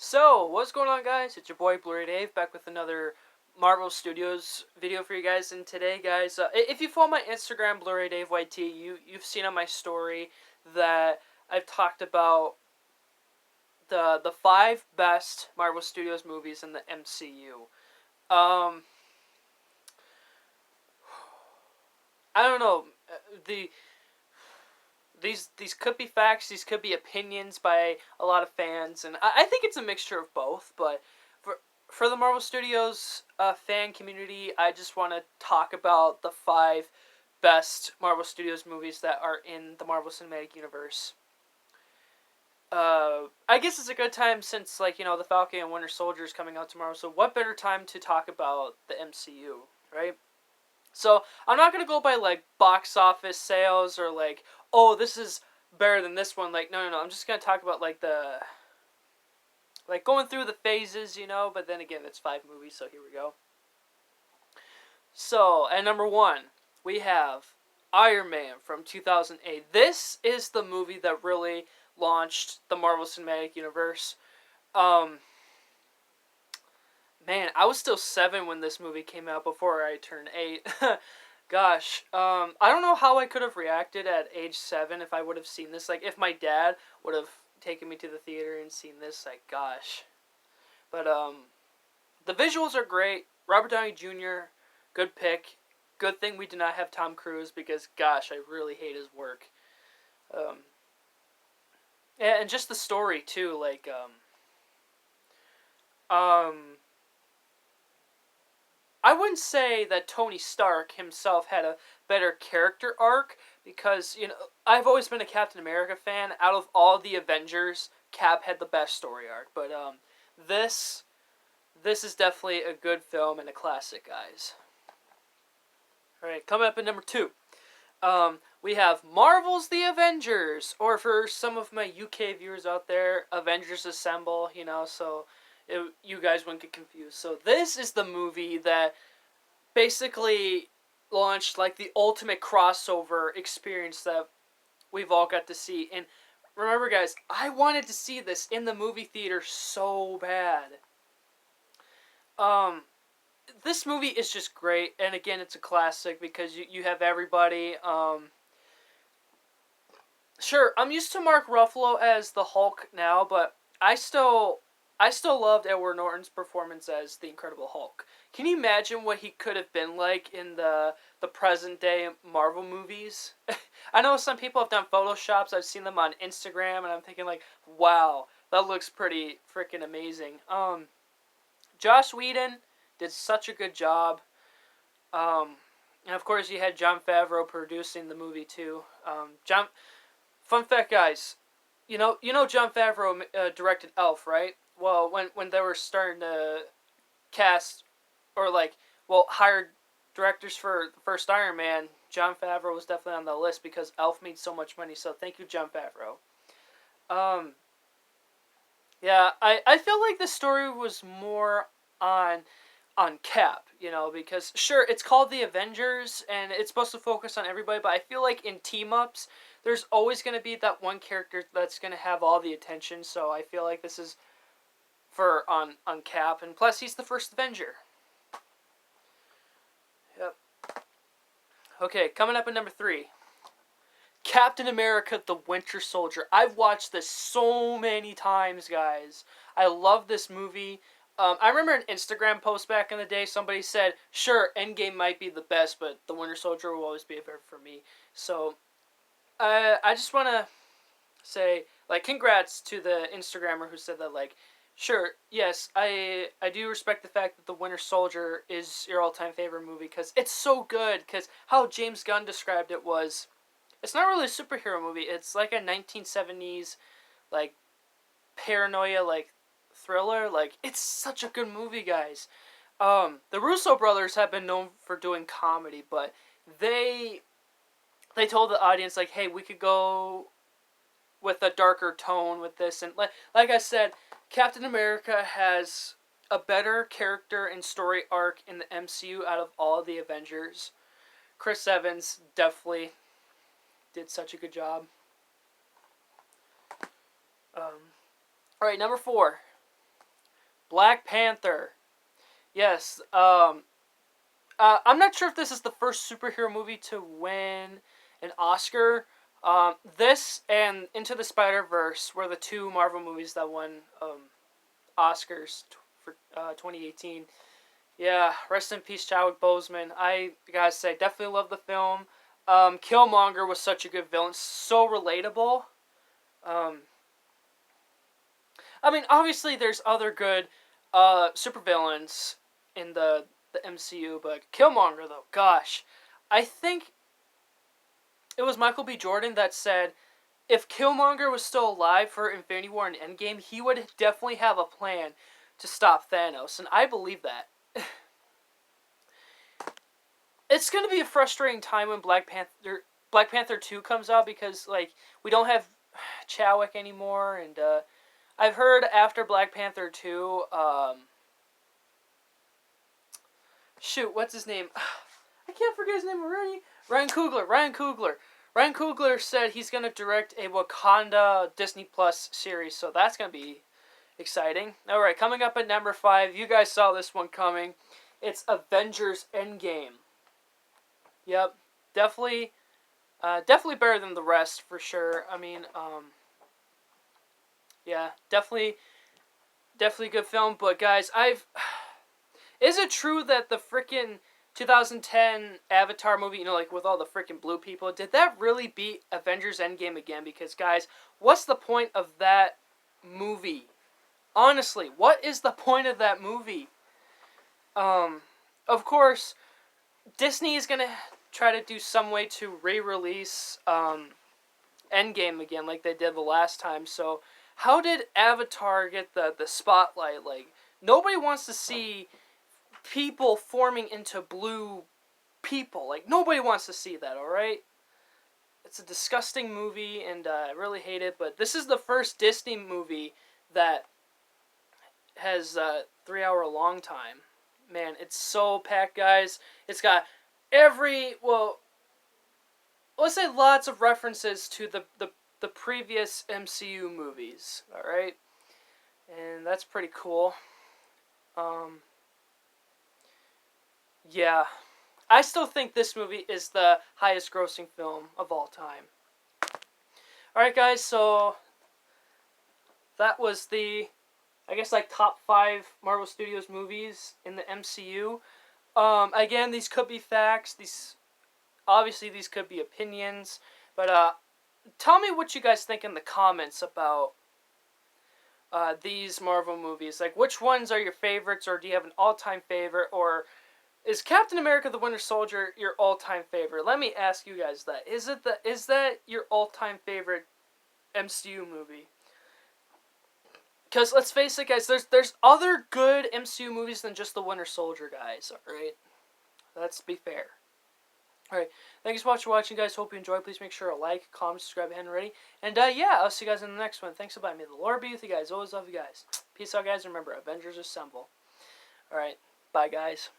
So, what's going on, guys? It's your boy Blu-rayDave back with another Marvel Studios video for you guys. And today, guys, if you follow my Instagram, Blu-rayDaveYT, you've seen on my story that I've talked about the five best Marvel Studios movies in the MCU. I don't know. The these could be facts. These could be opinions by a lot of fans, and I think it's a mixture of both. But for the Marvel Studios fan community, I just want to talk about the five best Marvel Studios movies that are in the Marvel Cinematic Universe. I guess it's a good time since, the Falcon and Winter Soldier is coming out tomorrow. So what better time to talk about the MCU, right? So I'm not gonna go by box office sales or oh, this is better than this one. No. I'm just gonna talk about going through the phases, But then again, it's five movies, so here we go. So at number one, we have Iron Man from 2008. This is the movie that really launched the Marvel Cinematic Universe. Man, I was still 7 when this movie came out before I turned 8. Gosh, I don't know how I could have reacted at age 7 if I would have seen this. If my dad would have taken me to the theater and seen this, gosh. But, the visuals are great. Robert Downey Jr., good pick. Good thing we did not have Tom Cruise because, gosh, I really hate his work. And just the story, too, I wouldn't say that Tony Stark himself had a better character arc because, I've always been a Captain America fan. Out of all the Avengers, Cap had the best story arc. But this is definitely a good film and a classic, guys. Alright, coming up at number 2. We have Marvel's The Avengers, or for some of my UK viewers out there, Avengers Assemble, so you guys wouldn't get confused. So this is the movie that basically launched the ultimate crossover experience that we've all got to see. And remember, guys, I wanted to see this in the movie theater so bad. This movie is just great, and again, it's a classic because you have everybody. Sure, I'm used to Mark Ruffalo as the Hulk now, but I still loved Edward Norton's performance as the Incredible Hulk. Can you imagine what he could have been like in the present day Marvel movies? I know some people have done Photoshops. I've seen them on Instagram, and I'm thinking wow, that looks pretty freaking amazing. Joss Whedon did such a good job. And of course you had Jon Favreau producing the movie too. Fun fact, guys. You know Jon Favreau directed Elf, right? Well, when they were starting to cast or hire directors for the first Iron Man, Jon Favreau was definitely on the list because Elf made so much money. So thank you, Jon Favreau. Yeah, I feel like the story was more on Cap, because sure, it's called the Avengers and it's supposed to focus on everybody, but I feel like in team-ups, there's always going to be that one character that's going to have all the attention, so I feel like this is on Cap, and plus he's the first Avenger. Yep. Okay, coming up at number 3. Captain America the Winter Soldier. I've watched this so many times, guys. I love this movie. I remember an Instagram post back in the day, somebody said, sure, Endgame might be the best, but the Winter Soldier will always be a favorite for me. So, I just want to say, congrats to the Instagrammer who said that, sure, yes, I do respect the fact that the Winter Soldier is your all-time favorite movie, because it's so good, because how James Gunn described it was, it's not really a superhero movie, it's like a 1970s, paranoia, thriller. It's such a good movie, guys. The Russo brothers have been known for doing comedy, but they told the audience hey, we could go with a darker tone with this, and like I said, Captain America has a better character and story arc in the MCU out of all of the Avengers. Chris Evans definitely did such a good job. Alright, number 4. Black Panther. Yes. I'm not sure if this is the first superhero movie to win an Oscar. This and Into the Spider-Verse were the two Marvel movies that won Oscars for 2018. Yeah, rest in peace, Chadwick Boseman. I gotta say, definitely love the film. Killmonger was such a good villain, so relatable. Um, I mean, obviously, there's other good supervillains in the MCU, but Killmonger, though, gosh, I think it was Michael B. Jordan that said if Killmonger was still alive for Infinity War and Endgame, he would definitely have a plan to stop Thanos, and I believe that. It's gonna be a frustrating time when Black Panther 2 comes out because like we don't have Chadwick anymore, and I've heard after Black Panther 2, shoot, what's his name? I can't forget his name already. Ryan Coogler. Ryan Coogler said he's gonna direct a Wakanda Disney Plus series, so that's gonna be exciting. All right, coming up at number 5, you guys saw this one coming. It's Avengers Endgame. Yep, definitely better than the rest for sure. I mean, yeah, definitely good film. But guys, is it true that the freaking 2010 Avatar movie, like with all the freaking blue people, did that really beat Avengers Endgame again? Because guys, what's the point of that movie? Honestly, what is the point of that movie? Of course, Disney is gonna try to do some way to re-release Endgame again like they did the last time. So how did Avatar get the spotlight? Like, nobody wants to see people forming into blue people. Like, nobody wants to see that, alright? It's a disgusting movie, and I really hate it, but this is the first Disney movie that has a 3-hour long time. Man, it's so packed, guys. It's got let's say lots of references to the previous MCU movies, alright? And that's pretty cool. Yeah. I still think this movie is the highest grossing film of all time. Alright, guys, so that was the, I guess, like, top 5 Marvel Studios movies in the MCU. Again, these could be facts. Obviously, these could be opinions. But, tell me what you guys think in the comments about these Marvel movies. Like, which ones are your favorites, or do you have an all-time favorite, or is Captain America the Winter Soldier your all-time favorite? Let me ask you guys that. Is that your all-time favorite MCU movie? Because let's face it, guys, there's other good MCU movies than just the Winter Soldier, guys. Alright? Let's be fair. Alright, thanks so much for watching, guys. Hope you enjoyed. Please make sure to like, comment, subscribe if you haven't already. And yeah, I'll see you guys in the next one. Thanks a lot. May the Lord be with you guys. Always love you guys. Peace out, guys. Remember, Avengers Assemble. Alright, bye, guys.